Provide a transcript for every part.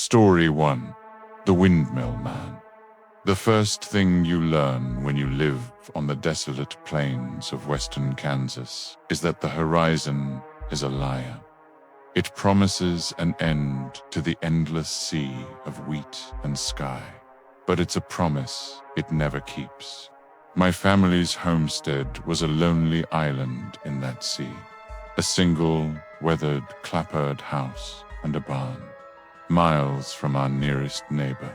Story 1. The Windmill Man. The first thing you learn when you live on the desolate plains of western Kansas is that the horizon is a liar. It promises an end to the endless sea of wheat and sky, but it's a promise it never keeps. My family's homestead was a lonely island in that sea, a single, weathered, clapboard house and a barn, miles from our nearest neighbor.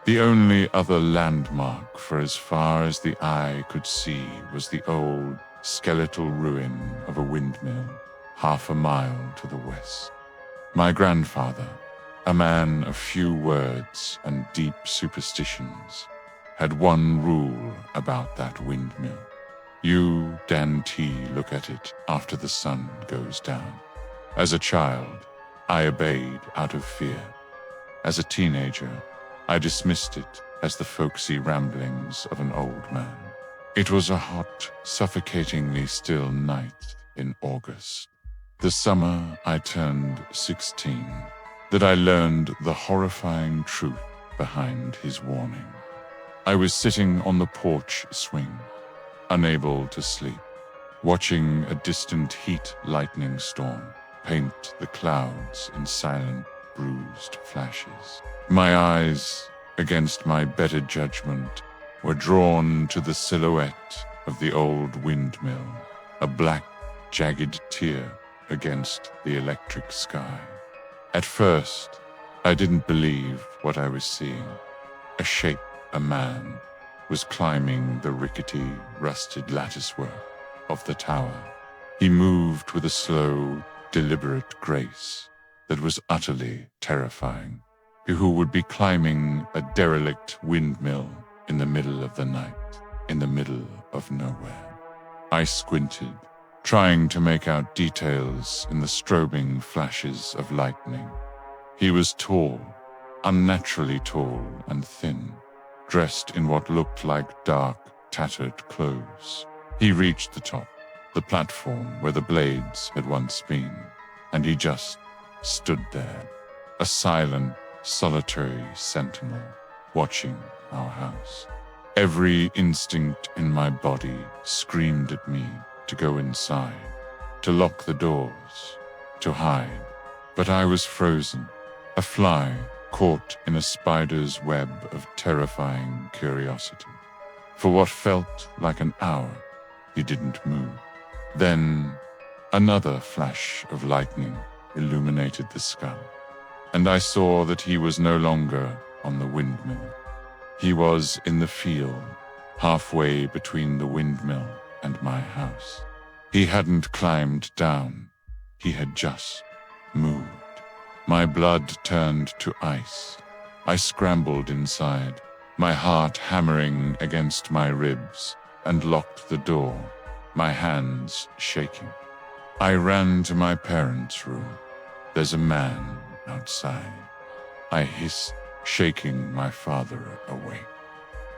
The only other landmark for as far as the eye could see was the old, skeletal ruin of a windmill, half a mile to the west. My grandfather, a man of few words and deep superstitions, had one rule about that windmill. You guarantee look at it after the sun goes down. As a child, I obeyed out of fear. As a teenager, I dismissed it as the folksy ramblings of an old man. It was a hot, suffocatingly still night in August, the summer I turned 16, that I learned the horrifying truth behind his warning. I was sitting on the porch swing, unable to sleep, watching a distant heat lightning storm paint the clouds in silent, bruised flashes. My eyes, against my better judgment, were drawn to the silhouette of the old windmill, a black, jagged tear against the electric sky. At first, I didn't believe what I was seeing. A shape, a man, was climbing the rickety, rusted latticework of the tower. He moved with a slow, deliberate grace that was utterly terrifying. Who would be climbing a derelict windmill in the middle of the night, in the middle of nowhere. I squinted, trying to make out details in the strobing flashes of lightning. He was tall, unnaturally tall and thin, dressed in what looked like dark, tattered clothes. He reached the top, the platform where the blades had once been, and he just stood there, a silent, solitary sentinel, watching our house. Every instinct in my body screamed at me to go inside, to lock the doors, to hide. But I was frozen, a fly caught in a spider's web of terrifying curiosity. For what felt like an hour, he didn't move. Then, another flash of lightning illuminated the sky, and I saw that he was no longer on the windmill. He was in the field, halfway between the windmill and my house. He hadn't climbed down. He had just moved. My blood turned to ice. I scrambled inside, my heart hammering against my ribs, and locked the door, my hands shaking. I ran to my parents' room. There's a man outside, I hissed, shaking my father awake.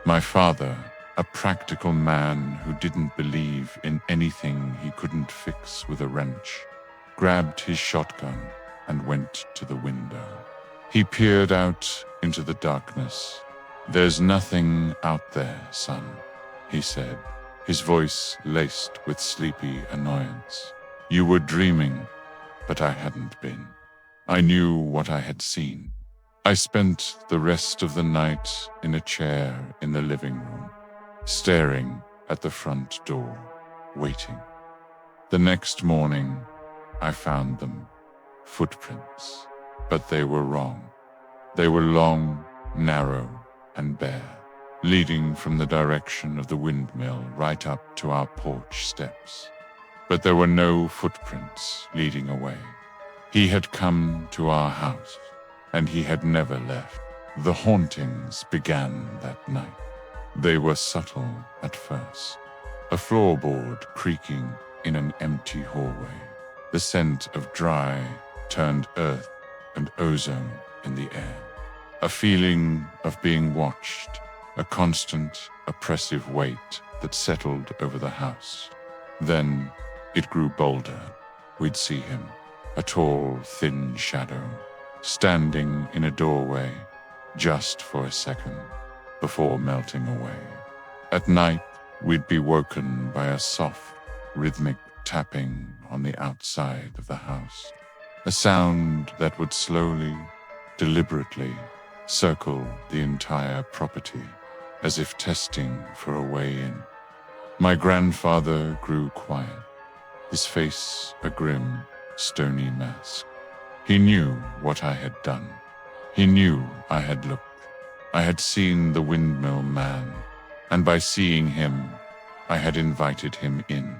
My father, a practical man who didn't believe in anything he couldn't fix with a wrench, grabbed his shotgun and went to the window. He peered out into the darkness. "There's nothing out there, son," he said, his voice laced with sleepy annoyance. "You were dreaming, but I hadn't been. I knew what I had seen." I spent the rest of the night in a chair in the living room, staring at the front door, waiting. The next morning, I found them. Footprints. But they were wrong. They were long, narrow, and bare, leading from the direction of the windmill right up to our porch steps. But there were no footprints leading away. He had come to our house, and he had never left. The hauntings began that night. They were subtle at first. A floorboard creaking in an empty hallway, the scent of dry, turned earth and ozone in the air. A feeling of being watched, a constant, oppressive weight that settled over the house. Then it grew bolder. We'd see him, a tall, thin shadow, standing in a doorway just for a second before melting away. At night, we'd be woken by a soft, rhythmic tapping on the outside of the house, a sound that would slowly, deliberately circle the entire property as if testing for a way in. My grandfather grew quiet, his face a grim, stony mask. He knew what I had done. He knew I had looked. I had seen the windmill man, and by seeing him, I had invited him in.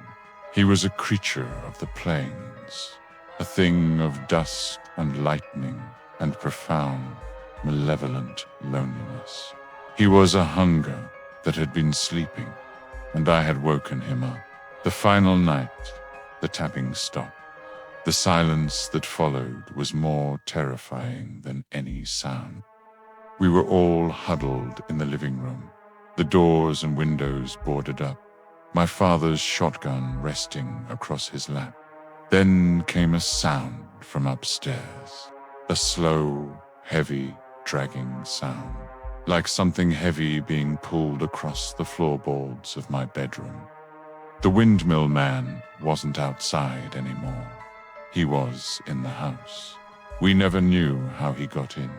He was a creature of the plains, a thing of dust and lightning and profound, malevolent loneliness. He was a hunger that had been sleeping, and I had woken him up. The final night, the tapping stopped. The silence that followed was more terrifying than any sound. We were all huddled in the living room, the doors and windows boarded up, my father's shotgun resting across his lap. Then came a sound from upstairs, a slow, heavy, dragging sound, like something heavy being pulled across the floorboards of my bedroom. The windmill man wasn't outside anymore. He was in the house. We never knew how he got in.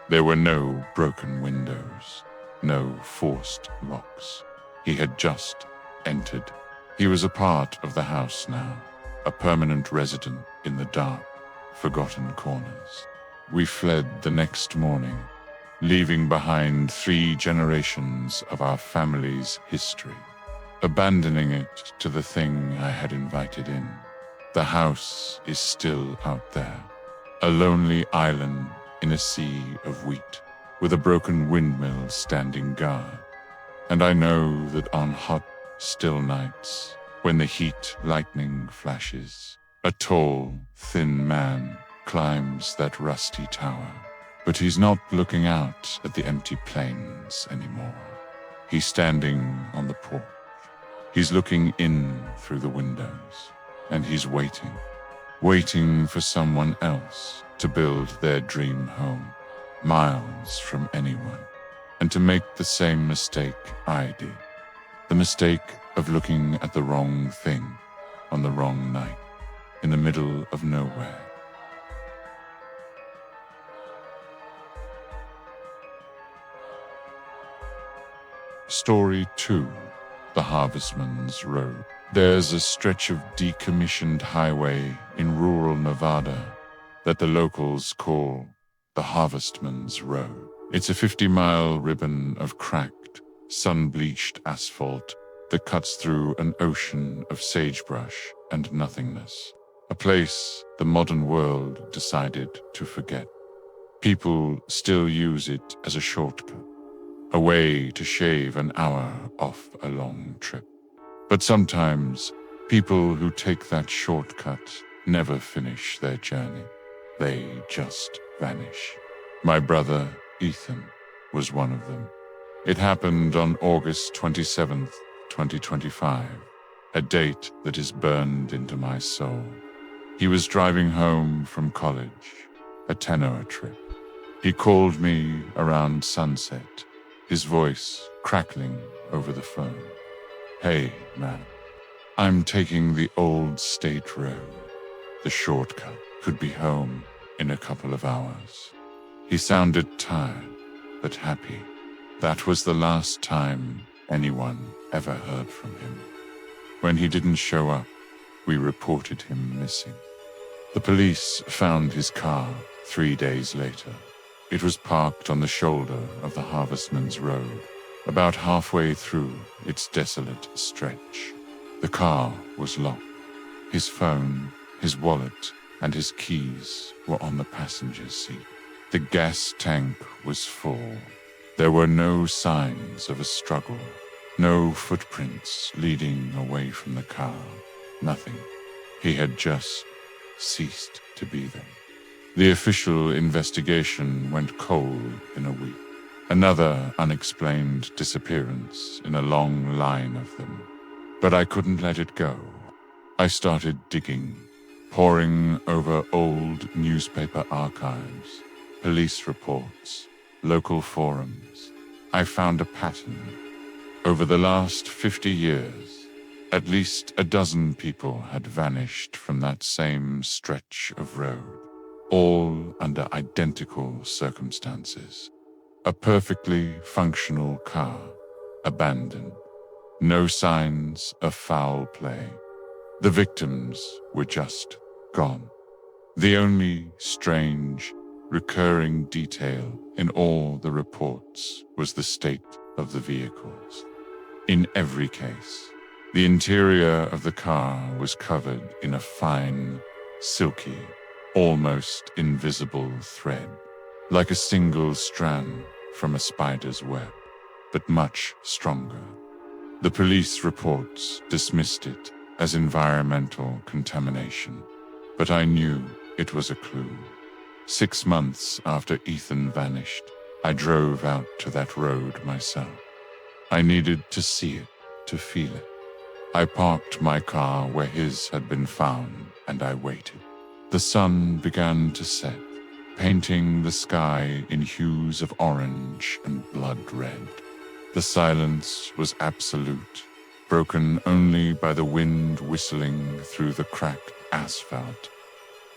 There were no broken windows, no forced locks. He had just entered. He was a part of the house now, a permanent resident in the dark, forgotten corners. We fled the next morning, leaving behind 3 generations of our family's history, abandoning it to the thing I had invited in. The house is still out there, a lonely island in a sea of wheat, with a broken windmill standing guard. And I know that on hot, still nights, when the heat lightning flashes, a tall, thin man climbs that rusty tower. But he's not looking out at the empty plains anymore. He's standing on the porch. He's looking in through the windows. And he's waiting for someone else to build their dream home, miles from anyone, and to make the same mistake I did. The mistake of looking at the wrong thing on the wrong night, in the middle of nowhere. Story 2. The Harvestman's Road. There's a stretch of decommissioned highway in rural Nevada that the locals call the Harvestman's Road. It's a 50-mile ribbon of cracked, sun-bleached asphalt that cuts through an ocean of sagebrush and nothingness, a place the modern world decided to forget. People still use it as a shortcut, a way to shave an hour off a long trip. But sometimes, people who take that shortcut never finish their journey. They just vanish. My brother, Ethan, was one of them. It happened on August 27th, 2025, a date that is burned into my soul. He was driving home from college, a 10-hour trip. He called me around sunset, his voice crackling over the phone. "Hey, man, I'm taking the old state road. The shortcut could be home in a couple of hours." He sounded tired, but happy. That was the last time anyone ever heard from him. When he didn't show up, we reported him missing. The police found his car 3 days later. It was parked on the shoulder of the Harvestman's Road, about halfway through its desolate stretch. The car was locked. His phone, his wallet, and his keys were on the passenger seat. The gas tank was full. There were no signs of a struggle, no footprints leading away from the car, nothing. He had just ceased to be there. The official investigation went cold in a week. Another unexplained disappearance in a long line of them. But I couldn't let it go. I started digging, poring over old newspaper archives, police reports, local forums. I found a pattern. Over the last 50 years, at least a dozen people had vanished from that same stretch of road, all under identical circumstances. A perfectly functional car, abandoned. No signs of foul play. The victims were just gone. The only strange, recurring detail in all the reports was the state of the vehicles. In every case, the interior of the car was covered in a fine, silky, almost invisible thread, like a single strand from a spider's web, but much stronger. The police reports dismissed it as environmental contamination, but I knew it was a clue. 6 months after Ethan vanished, I drove out to that road myself. I needed to see it, to feel it. I parked my car where his had been found, and I waited. The sun began to set, painting the sky in hues of orange and blood red. The silence was absolute, broken only by the wind whistling through the cracked asphalt.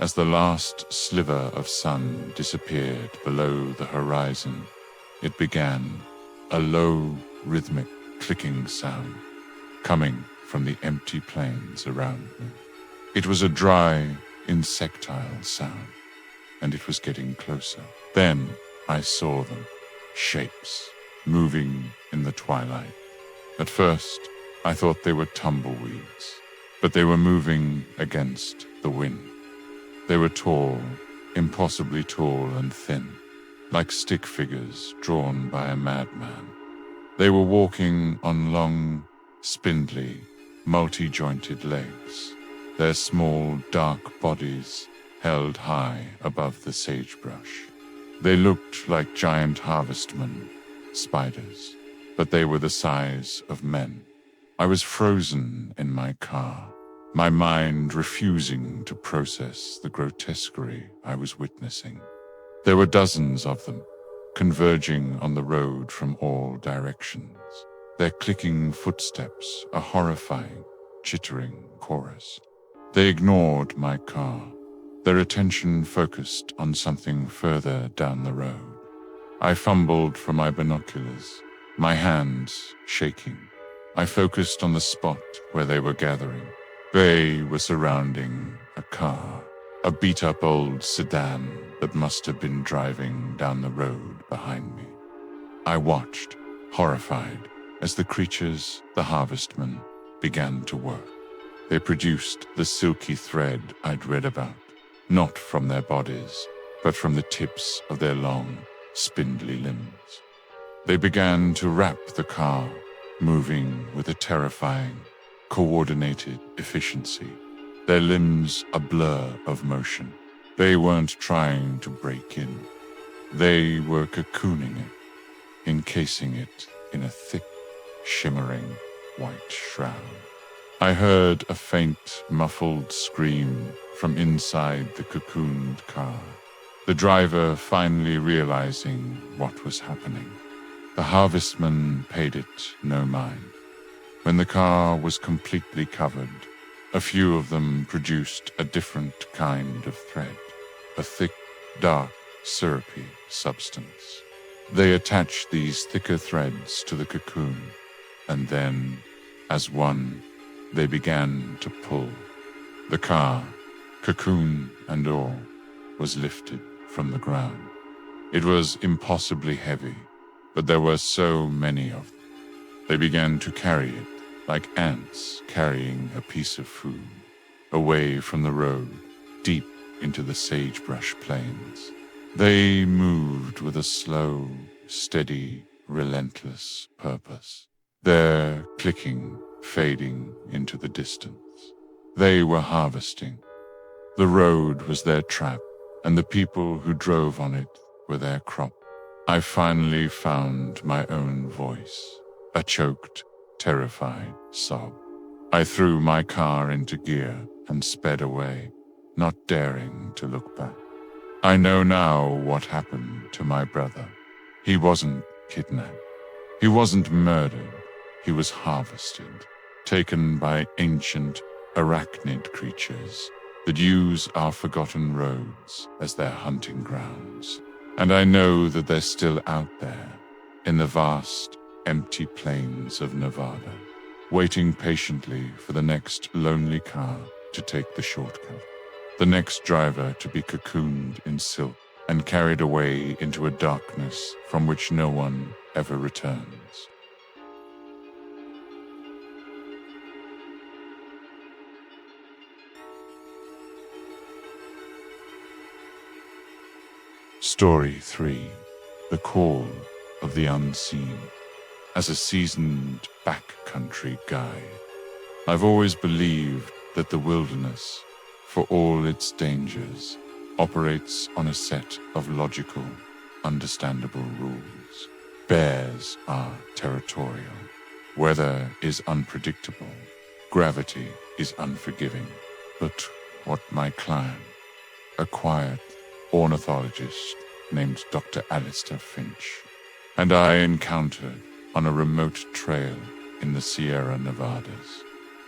As the last sliver of sun disappeared below the horizon, it began, a low, rhythmic clicking sound, coming from the empty plains around me. It was a dry, insectile sound, and it was getting closer. Then I saw them, shapes, moving in the twilight. At first, I thought they were tumbleweeds, but they were moving against the wind. They were tall, impossibly tall and thin, like stick figures drawn by a madman. They were walking on long, spindly, multi-jointed legs, their small, dark bodies held high above the sagebrush. They looked like giant harvestmen, spiders, but they were the size of men. I was frozen in my car, my mind refusing to process the grotesquerie I was witnessing. There were dozens of them, converging on the road from all directions, their clicking footsteps a horrifying, chittering chorus. They ignored my car, their attention focused on something further down the road. I fumbled for my binoculars, my hands shaking. I focused on the spot where they were gathering. They were surrounding a car, a beat-up old sedan that must have been driving down the road behind me. I watched, horrified, as the creatures, the harvestmen, began to work. They produced the silky thread I'd read about, not from their bodies, but from the tips of their long, spindly limbs. They began to wrap the car, moving with a terrifying, coordinated efficiency, their limbs a blur of motion. They weren't trying to break in. They were cocooning it, encasing it in a thick, shimmering white shroud. I heard a faint, muffled scream from inside the cocooned car, the driver finally realizing what was happening. The harvestman paid it no mind. When the car was completely covered, a few of them produced a different kind of thread, a thick, dark, syrupy substance. They attached these thicker threads to the cocoon, and then, as one, they began to pull. The car, cocoon and all, was lifted from the ground. It was impossibly heavy, but there were so many of them. They began to carry it, like ants carrying a piece of food, away from the road, deep into the sagebrush plains. They moved with a slow, steady, relentless purpose, their clicking fading into the distance. They were harvesting. The road was their trap, and the people who drove on it were their crop. I finally found my own voice, a choked, terrified sob. I threw my car into gear and sped away, not daring to look back. I know now what happened to my brother. He wasn't kidnapped. He wasn't murdered. He was harvested, taken by ancient arachnid creatures that use our forgotten roads as their hunting grounds. And I know that they're still out there, in the vast, empty plains of Nevada, waiting patiently for the next lonely car to take the shortcut, the next driver to be cocooned in silk and carried away into a darkness from which no one ever returns. Story 3. The Call of the Unseen. As a seasoned backcountry guide, I've always believed that the wilderness, for all its dangers, operates on a set of logical, understandable rules. Bears are territorial. Weather is unpredictable. Gravity is unforgiving. But what my client, a quiet ornithologist named Dr. Alistair Finch, and I encountered on a remote trail in the Sierra Nevadas,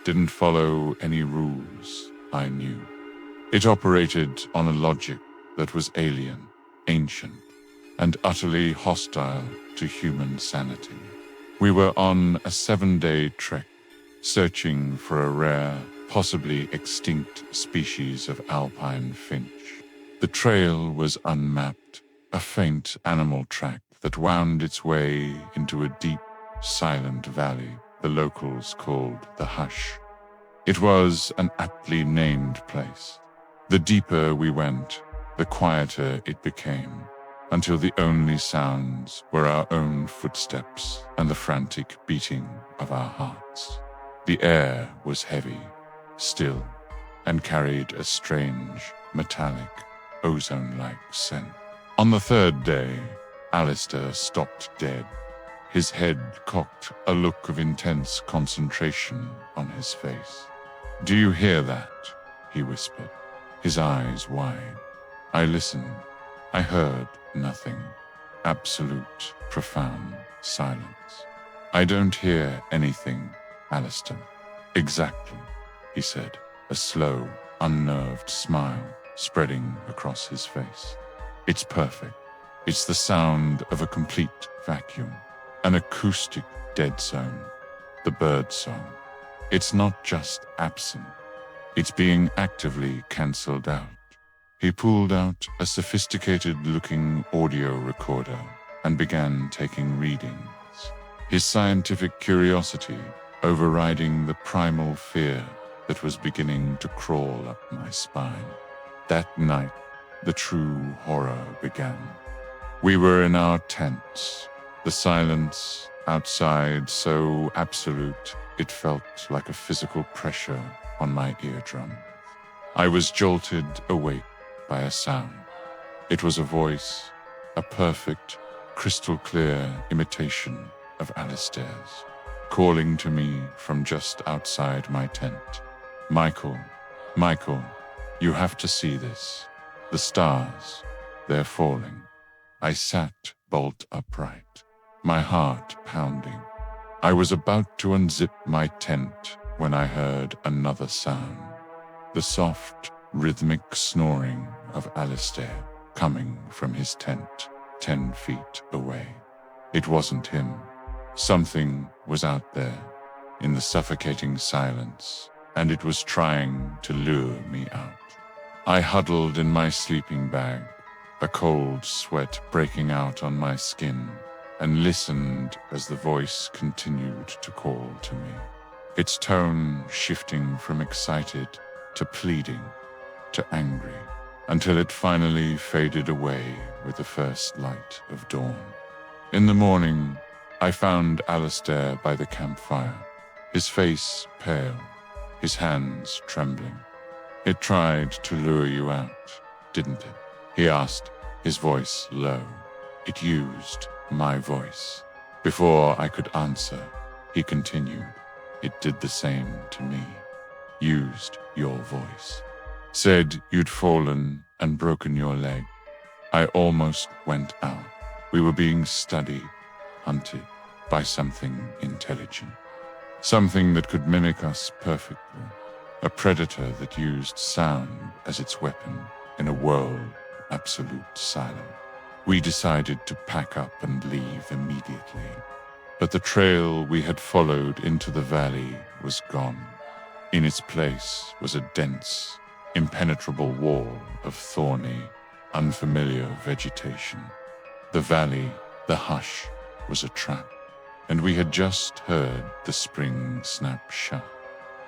didn't follow any rules I knew. It operated on a logic that was alien, ancient, and utterly hostile to human sanity. We were on a 7-day trek, searching for a rare, possibly extinct species of alpine finch. The trail was unmapped, a faint animal track that wound its way into a deep, silent valley the locals called the Hush. It was an aptly named place. The deeper we went, the quieter it became, until the only sounds were our own footsteps and the frantic beating of our hearts. The air was heavy, still, and carried a strange, metallic, ozone-like scent. On the 3rd day, Alistair stopped dead, his head cocked, a look of intense concentration on his face. "Do you hear that?" he whispered, his eyes wide. I listened. I heard nothing. Absolute, profound silence. "I don't hear anything, Alistair." "Exactly," he said, a slow, unnerved smile spreading across his face. "It's perfect. It's the sound of a complete vacuum, an acoustic dead zone, the bird song. It's not just absent. It's being actively cancelled out." He pulled out a sophisticated-looking audio recorder and began taking readings, his scientific curiosity overriding the primal fear that was beginning to crawl up my spine. That night, the true horror began. We were in our tents, the silence outside so absolute it felt like a physical pressure on my eardrum. I was jolted awake by a sound. It was a voice, a perfect, crystal-clear imitation of Alistair's, calling to me from just outside my tent. Michael, you have to see this. The stars, they're falling." I sat bolt upright, my heart pounding. I was about to unzip my tent when I heard another sound, the soft, rhythmic snoring of Alistair coming from his tent 10 feet away. It wasn't him. Something was out there, in the suffocating silence, and it was trying to lure me out. I huddled in my sleeping bag, a cold sweat breaking out on my skin, and listened as the voice continued to call to me, its tone shifting from excited to pleading to angry, until it finally faded away with the first light of dawn. In the morning, I found Alistair by the campfire, his face pale, his hands trembling. "It tried to lure you out, didn't it?" he asked, his voice low. "It used my voice." Before I could answer, he continued, "It did the same to me. Used your voice. Said you'd fallen and broken your leg. I almost went out. We were being studied, hunted by something intelligent. Something that could mimic us perfectly. A predator that used sound as its weapon in a world of absolute silence. We decided to pack up and leave immediately. But the trail we had followed into the valley was gone. In its place was a dense, impenetrable wall of thorny, unfamiliar vegetation. The valley, the hush, was a trap, and we had just heard the spring snap shut.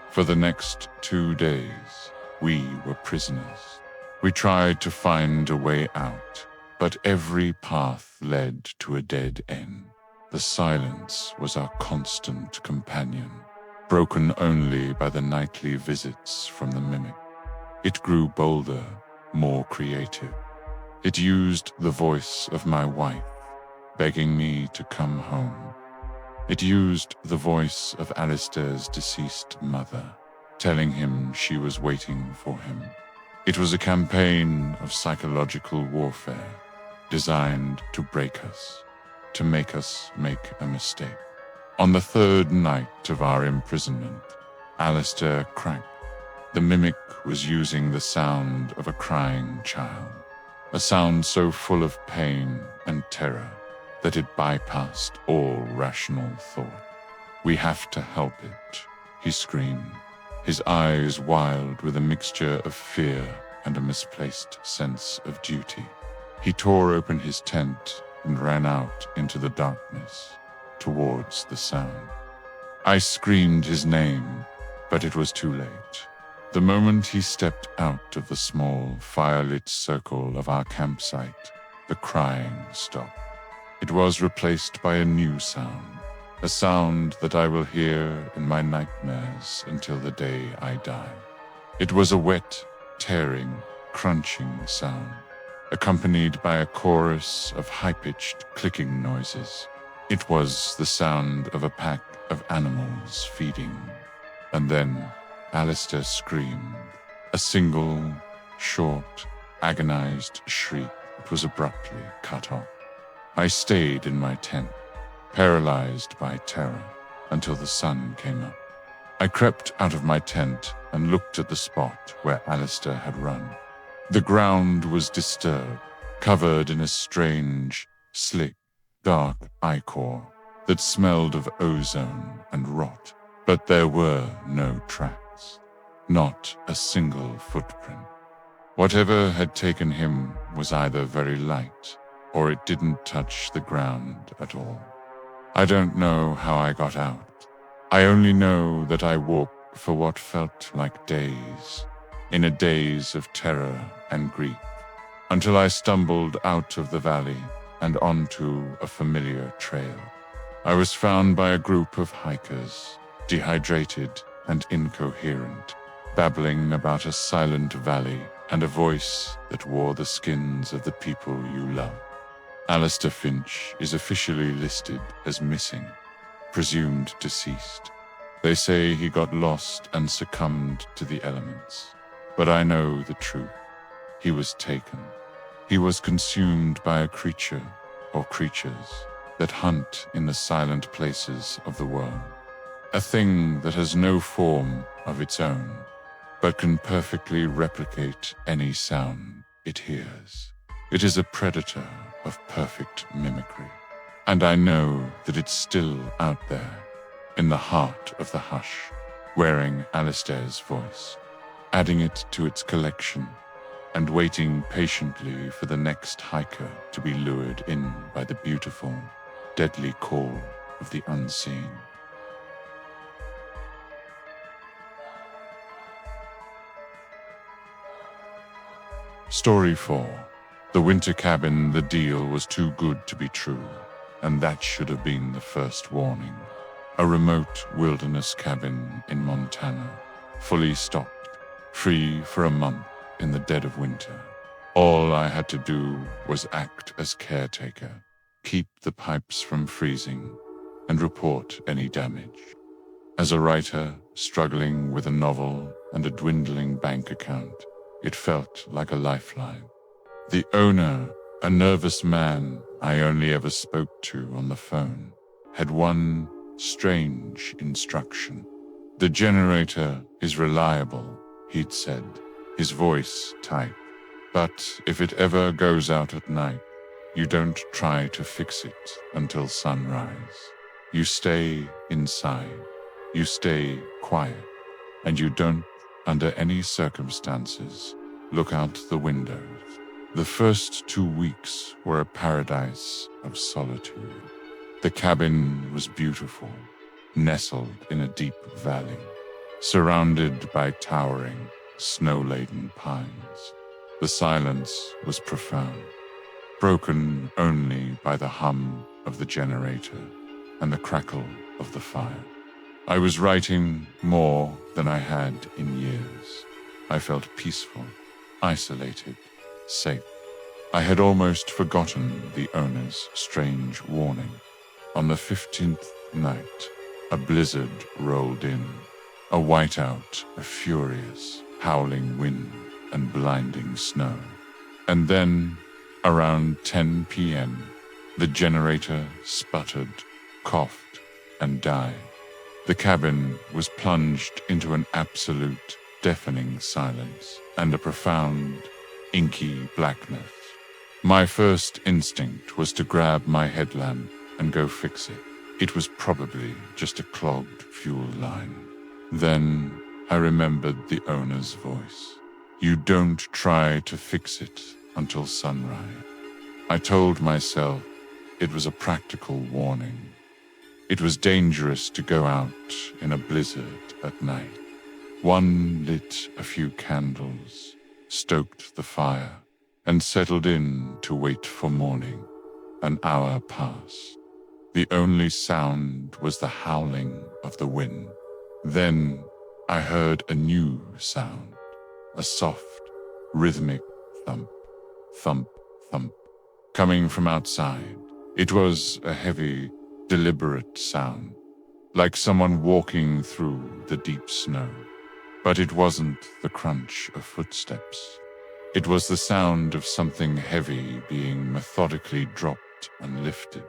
For the next 2 days, we were prisoners. We tried to find a way out, but every path led to a dead end. The silence was our constant companion, broken only by the nightly visits from the mimic. It grew bolder, more creative. It used the voice of my wife, begging me to come home. It used the voice of Alistair's deceased mother, telling him she was waiting for him. It was a campaign of psychological warfare, designed to break us, to make us make a mistake. On the 3rd night of our imprisonment, Alistair cracked. The mimic was using the sound of a crying child, a sound so full of pain and terror that it bypassed all rational thought. "We have to help it," he screamed, his eyes wild with a mixture of fear and a misplaced sense of duty. He tore open his tent and ran out into the darkness, towards the sound. I screamed his name, but it was too late. The moment he stepped out of the small, firelit circle of our campsite, the crying stopped. It was replaced by a new sound, a sound that I will hear in my nightmares until the day I die. It was a wet, tearing, crunching sound, accompanied by a chorus of high-pitched clicking noises. It was the sound of a pack of animals feeding. And then Alistair screamed, a single, short, agonized shriek that was abruptly cut off. I stayed in my tent, paralyzed by terror, until the sun came up. I crept out of my tent and looked at the spot where Alistair had run. The ground was disturbed, covered in a strange, slick, dark ichor that smelled of ozone and rot, but there were no tracks, not a single footprint. Whatever had taken him was either very light, or it didn't touch the ground at all. I don't know how I got out. I only know that I walked for what felt like days, in a daze of terror and grief, until I stumbled out of the valley and onto a familiar trail. I was found by a group of hikers, dehydrated and incoherent, babbling about a silent valley and a voice that wore the skins of the people you love. Alistair Finch is officially listed as missing, presumed deceased. They say he got lost and succumbed to the elements, but I know the truth. He was taken. He was consumed by a creature or creatures that hunt in the silent places of the world. A thing that has no form of its own, but can perfectly replicate any sound it hears. It is a predator of perfect mimicry, and I know that it's still out there, in the heart of the hush, wearing Alistair's voice, adding it to its collection, and waiting patiently for the next hiker to be lured in by the beautiful, deadly call of the unseen. Story 4. The winter cabin, the deal was too good to be true, and that should have been the first warning. A remote wilderness cabin in Montana, fully stocked, free for a month in the dead of winter. All I had to do was act as caretaker, keep the pipes from freezing, and report any damage. As a writer struggling with a novel and a dwindling bank account, It felt like a lifeline. The owner, a nervous man I only ever spoke to on the phone, had one strange instruction. "The generator is reliable," he'd said, his voice tight. "But if it ever goes out at night, you don't try to fix it until sunrise. You stay inside, you stay quiet, and you don't, under any circumstances, look out the windows." The first 2 weeks were a paradise of solitude. The cabin was beautiful, nestled in a deep valley, surrounded by towering, snow-laden pines. The silence was profound, broken only by the hum of the generator and the crackle of the fire. I was writing more than I had in years. I felt peaceful, isolated, safe. I had almost forgotten the owner's strange warning. On the 15th night, a blizzard rolled in, a whiteout, a furious, howling wind and blinding snow. And then, around 10 p.m., the generator sputtered, coughed, and died. The cabin was plunged into an absolute, deafening silence and a profound, inky blackness. My first instinct was to grab my headlamp and go fix it. It was probably just a clogged fuel line. Then I remembered the owner's voice. "You don't try to fix it until sunrise." I told myself it was a practical warning. It was dangerous to go out in a blizzard at night. One lit a few candles, stoked the fire, and settled in to wait for morning. An hour passed. The only sound was the howling of the wind. Then I heard a new sound, a soft, rhythmic thump, thump, thump, coming from outside. It was a heavy, deliberate sound, like someone walking through the deep snow. But it wasn't the crunch of footsteps. It was the sound of something heavy being methodically dropped and lifted.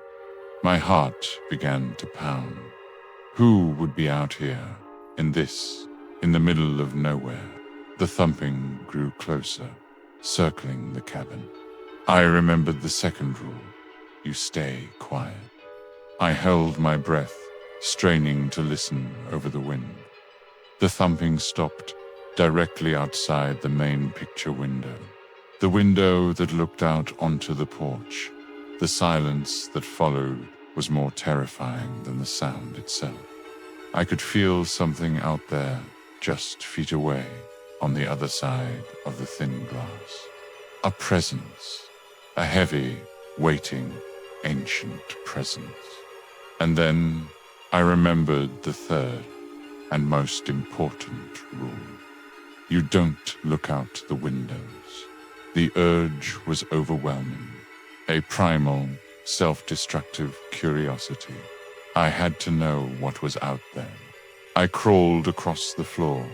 My heart began to pound. Who would be out here, in the middle of nowhere? The thumping grew closer, circling the cabin. I remembered the second rule: you stay quiet. I held my breath, straining to listen over the wind. The thumping stopped directly outside the main picture window, the window that looked out onto the porch. The silence that followed was more terrifying than the sound itself. I could feel something out there, just feet away, on the other side of the thin glass. A presence, a heavy, waiting, ancient presence. And then I remembered the third and most important rule. You don't look out the windows. The urge was overwhelming, a primal, self-destructive curiosity. I had to know what was out there. I crawled across the floor,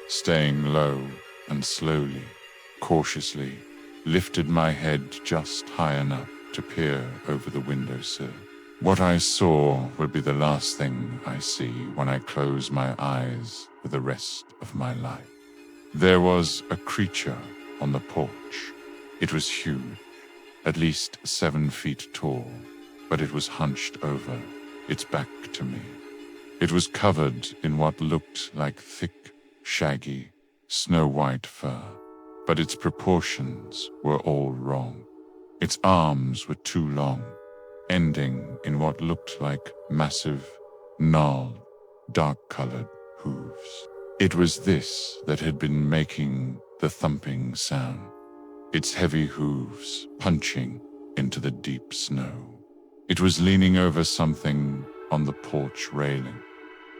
staying low and slowly, cautiously, lifted my head just high enough to peer over the windowsill. What I saw would be the last thing I see when I close my eyes for the rest of my life. There was a creature on the porch. It was huge, at least 7 feet tall, but it was hunched over, its back to me. It was covered in what looked like thick, shaggy, snow-white fur, but its proportions were all wrong. Its arms were too long, ending in what looked like massive, gnarled, dark-colored hooves. It was this that had been making the thumping sound, its heavy hooves punching into the deep snow. It was leaning over something on the porch railing,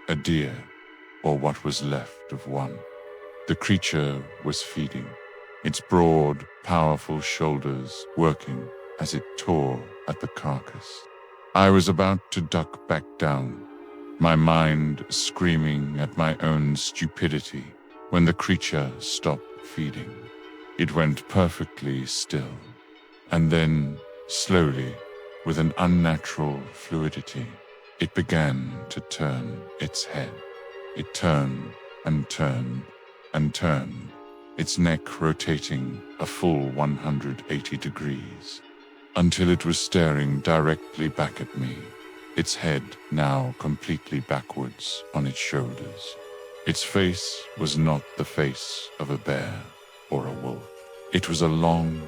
a deer, or what was left of one. The creature was feeding, its broad, powerful shoulders working as it tore at the carcass. I was about to duck back down, my mind screaming at my own stupidity, when the creature stopped feeding. It went perfectly still, and then, slowly, with an unnatural fluidity, it began to turn its head. It turned and turned and turned, its neck rotating a full 180 degrees, until it was staring directly back at me, its head now completely backwards on its shoulders. Its face was not the face of a bear or a wolf. It was a long,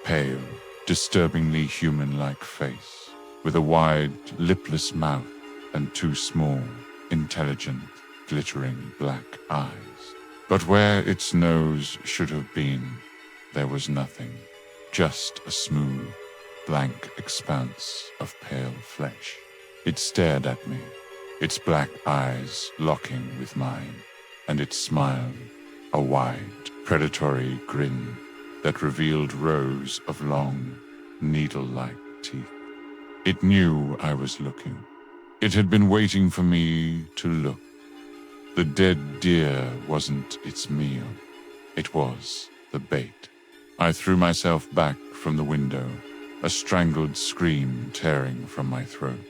pale, disturbingly human-like face, with a wide, lipless mouth and two small, intelligent, glittering black eyes. But where its nose should have been, there was nothing, just a smooth, blank expanse of pale flesh. It stared at me, its black eyes locking with mine, and it smiled, a wide, predatory grin that revealed rows of long, needle-like teeth. It knew I was looking. It had been waiting for me to look. The dead deer wasn't its meal. It was the bait. I threw myself back from the window, a strangled scream tearing from my throat.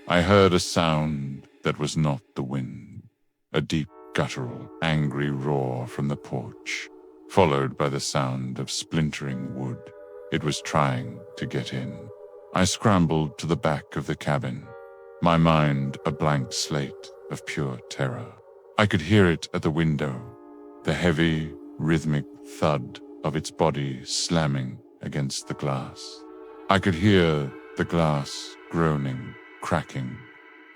I heard a sound that was not the wind, a deep, guttural, angry roar from the porch, followed by the sound of splintering wood. It was trying to get in. I scrambled to the back of the cabin, my mind a blank slate of pure terror. I could hear it at the window, the heavy, rhythmic thud of its body slamming against the glass. I could hear the glass groaning, cracking.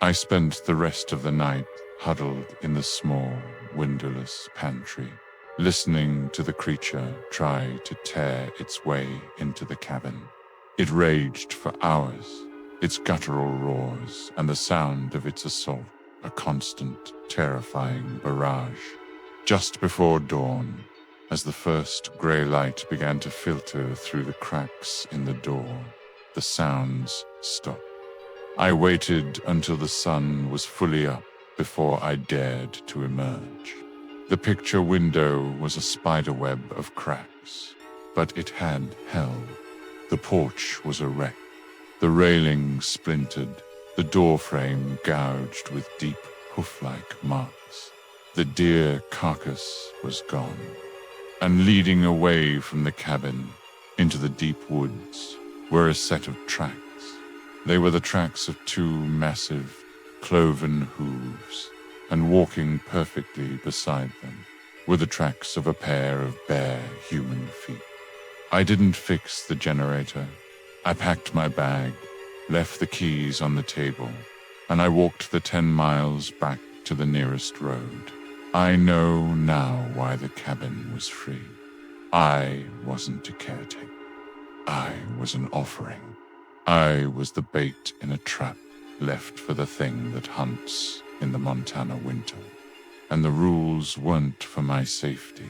I spent the rest of the night huddled in the small, windowless pantry, listening to the creature try to tear its way into the cabin. It raged for hours, its guttural roars and the sound of its assault, a constant, terrifying barrage. Just before dawn, as the first gray light began to filter through the cracks in the door, the sounds stopped. I waited until the sun was fully up before I dared to emerge. The picture window was a spiderweb of cracks, but it had held. The porch was a wreck. The railing splintered, the doorframe gouged with deep hoof-like marks. The deer carcass was gone, and leading away from the cabin into the deep woods were a set of tracks. They were the tracks of two massive, cloven hooves, and walking perfectly beside them were the tracks of a pair of bare human feet. I didn't fix the generator. I packed my bag, left the keys on the table, and I walked the 10 miles back to the nearest road. I know now why the cabin was free. I wasn't a caretaker. I was an offering. I was the bait in a trap left for the thing that hunts in the Montana winter. And the rules weren't for my safety.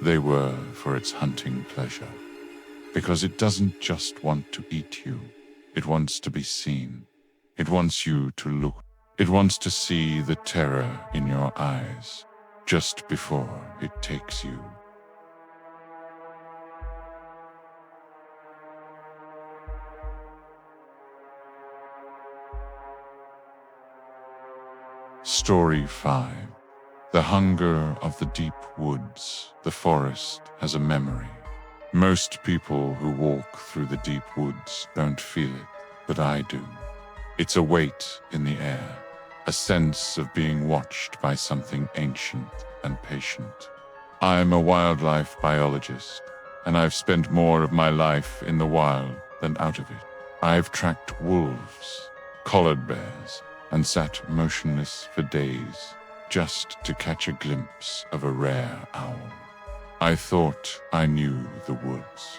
They were for its hunting pleasure. Because it doesn't just want to eat you. It wants to be seen. It wants you to look. It wants to see the terror in your eyes just before it takes you. Story 5. The hunger of the deep woods. The forest has a memory. Most people who walk through the deep woods don't feel it, but I do. It's a weight in the air, a sense of being watched by something ancient and patient. I'm a wildlife biologist, and I've spent more of my life in the wild than out of it. I've tracked wolves, collared bears, and sat motionless for days just to catch a glimpse of a rare owl. I thought I knew the woods,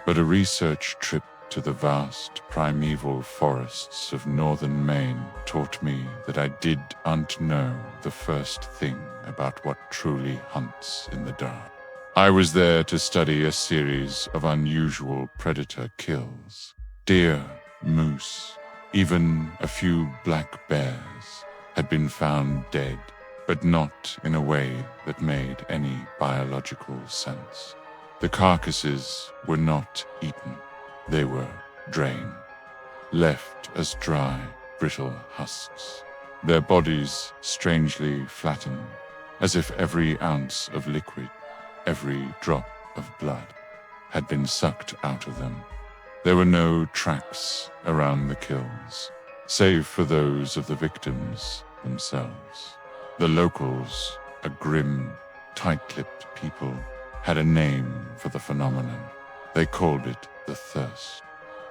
but a research trip to the vast primeval forests of northern Maine taught me that I didn't know the first thing about what truly hunts in the dark. I was there to study a series of unusual predator kills. Deer, moose, even a few black bears had been found dead, but not in a way that made any biological sense. The carcasses were not eaten. They were drained, left as dry, brittle husks, their bodies strangely flattened, as if every ounce of liquid, every drop of blood, had been sucked out of them. There were no tracks around the kills, save for those of the victims themselves. The locals, a grim, tight-lipped people, had a name for the phenomenon. They called it the thirst.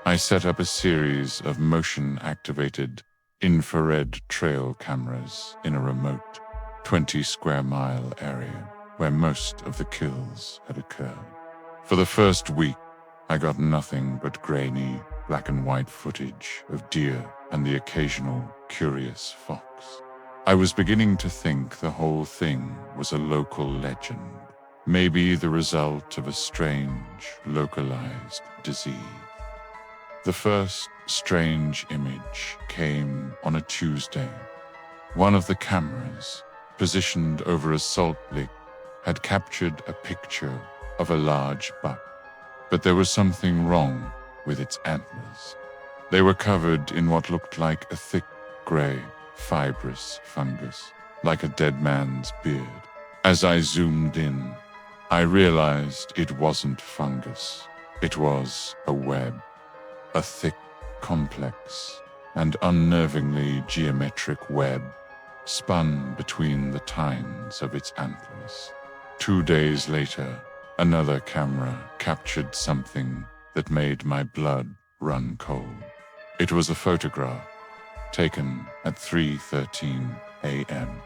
I set up a series of motion-activated infrared trail cameras in a remote 20-square-mile area where most of the kills had occurred. For the first week, I got nothing but grainy, black and white footage of deer and the occasional curious fox. I was beginning to think the whole thing was a local legend, maybe the result of a strange, localized disease. The first strange image came on a Tuesday. One of the cameras, positioned over a salt lick, had captured a picture of a large buck, but there was something wrong with its antlers. They were covered in what looked like a thick, gray, fibrous fungus, like a dead man's beard. As I zoomed in, I realized it wasn't fungus. It was a web, a thick, complex, and unnervingly geometric web spun between the tines of its antlers. 2 days later, another camera captured something that made my blood run cold. It was a photograph taken at 3:13 a.m.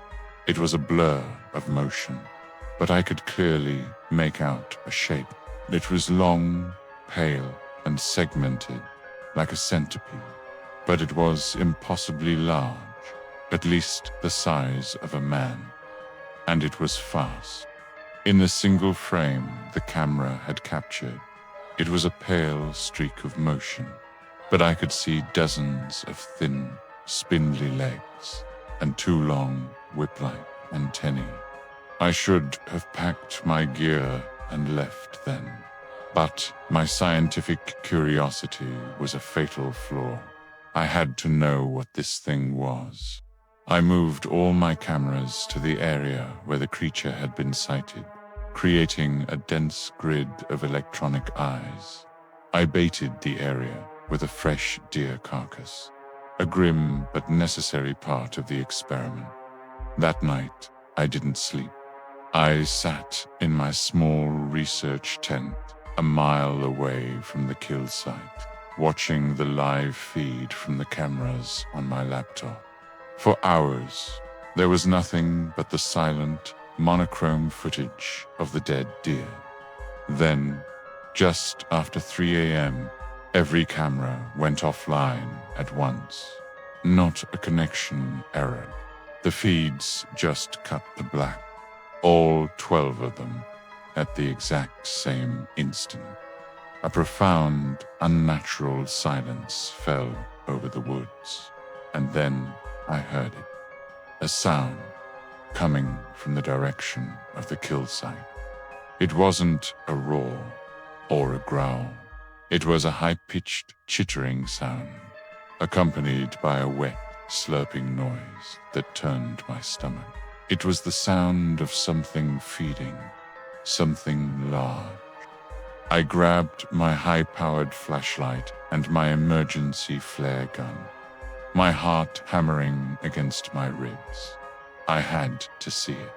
It was a blur of motion, but I could clearly make out a shape. It was long, pale, and segmented, like a centipede, but it was impossibly large, at least the size of a man, and it was fast. In the single frame the camera had captured, it was a pale streak of motion, but I could see dozens of thin, spindly legs and 2 long, whip-like antennae. I should have packed my gear and left then, but my scientific curiosity was a fatal flaw. I had to know what this thing was. I moved all my cameras to the area where the creature had been sighted, creating a dense grid of electronic eyes. I baited the area with a fresh deer carcass, a grim but necessary part of the experiment. That night, I didn't sleep. I sat in my small research tent a mile away from the kill site, watching the live feed from the cameras on my laptop. For hours, there was nothing but the silent, monochrome footage of the dead deer. Then, just after 3 a.m., every camera went offline at once. Not a connection error. The feeds just cut to black, all 12 of them, at the exact same instant. A profound, unnatural silence fell over the woods, and then I heard it. A sound coming from the direction of the kill site. It wasn't a roar or a growl. It was a high-pitched, chittering sound, accompanied by a wet, slurping noise that turned my stomach. It was the sound of something feeding, something large. I grabbed my high-powered flashlight and my emergency flare gun, my heart hammering against my ribs. I had to see it.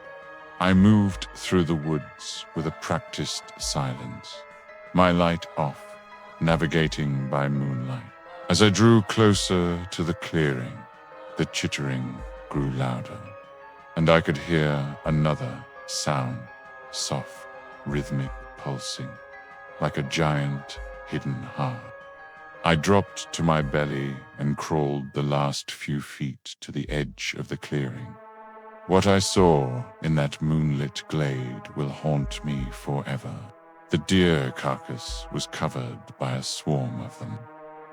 I moved through the woods with a practiced silence, my light off, navigating by moonlight. As I drew closer to the clearing, the chittering grew louder, and I could hear another sound, soft, rhythmic pulsing, like a giant hidden heart. I dropped to my belly and crawled the last few feet to the edge of the clearing. What I saw in that moonlit glade will haunt me forever. The deer carcass was covered by a swarm of them.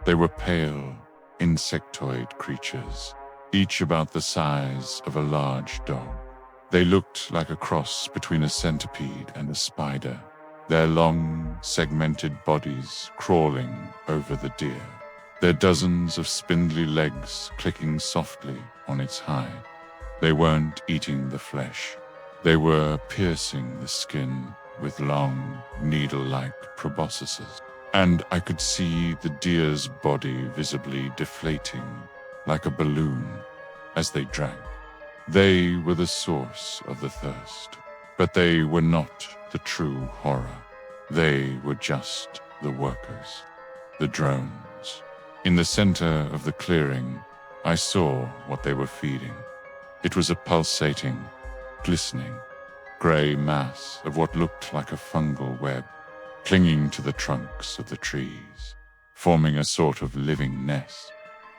They were pale, insectoid creatures, each about the size of a large dog. They looked like a cross between a centipede and a spider. their long, segmented bodies crawling over the deer, their dozens of spindly legs clicking softly on its hide. They weren't eating the flesh. They were piercing the skin with long, needle-like proboscises, and I could see the deer's body visibly deflating like a balloon as they drank. They were the source of the thirst, but they were not the true horror. They were just the workers, the drones. In the center of the clearing, I saw what they were feeding. It was a pulsating, glistening, gray mass of what looked like a fungal web, clinging to the trunks of the trees, forming a sort of living nest.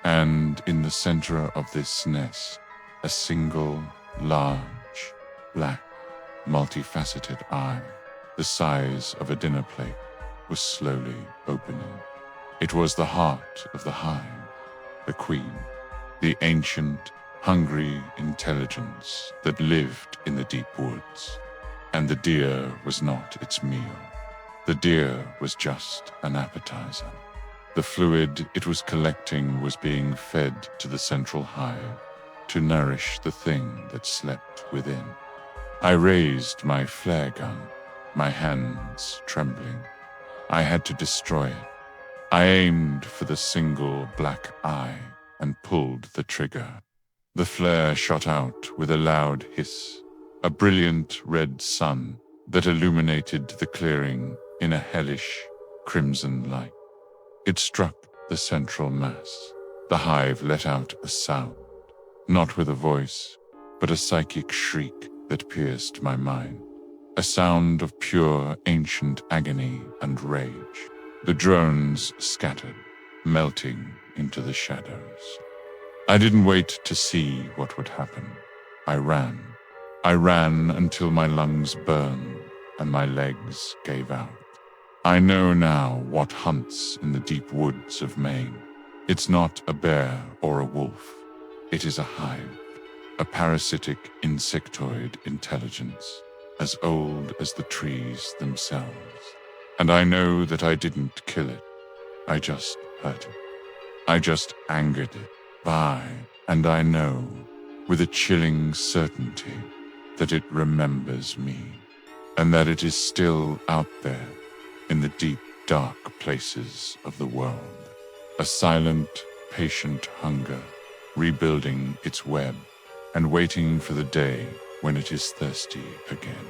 And in the center of this nest, a single, large, black, multifaceted eye, the size of a dinner plate, was slowly opening. It was the heart of the hive, the queen, the ancient, hungry intelligence that lived in the deep woods. And the deer was not its meal. The deer was just an appetizer. The fluid it was collecting was being fed to the central hive to nourish the thing that slept within. I raised my flare gun, my hands trembling. I had to destroy it. I aimed for the single black eye and pulled the trigger. The flare shot out with a loud hiss, a brilliant red sun that illuminated the clearing in a hellish crimson light. It struck the central mass. The hive let out a sound, not with a voice, but a psychic shriek that pierced my mind. A sound of pure ancient agony and rage. The drones scattered, melting into the shadows. I didn't wait to see what would happen. I ran. I ran until my lungs burned and my legs gave out. I know now what hunts in the deep woods of Maine. It's not a bear or a wolf. It is a hive, a parasitic insectoid intelligence, as old as the trees themselves. And I know that I didn't kill it. I just hurt it. I just angered it. And I know, with a chilling certainty, that it remembers me, and that it is still out there in the deep, dark places of the world. A silent, patient hunger, rebuilding its web and waiting for the day when it is thirsty again.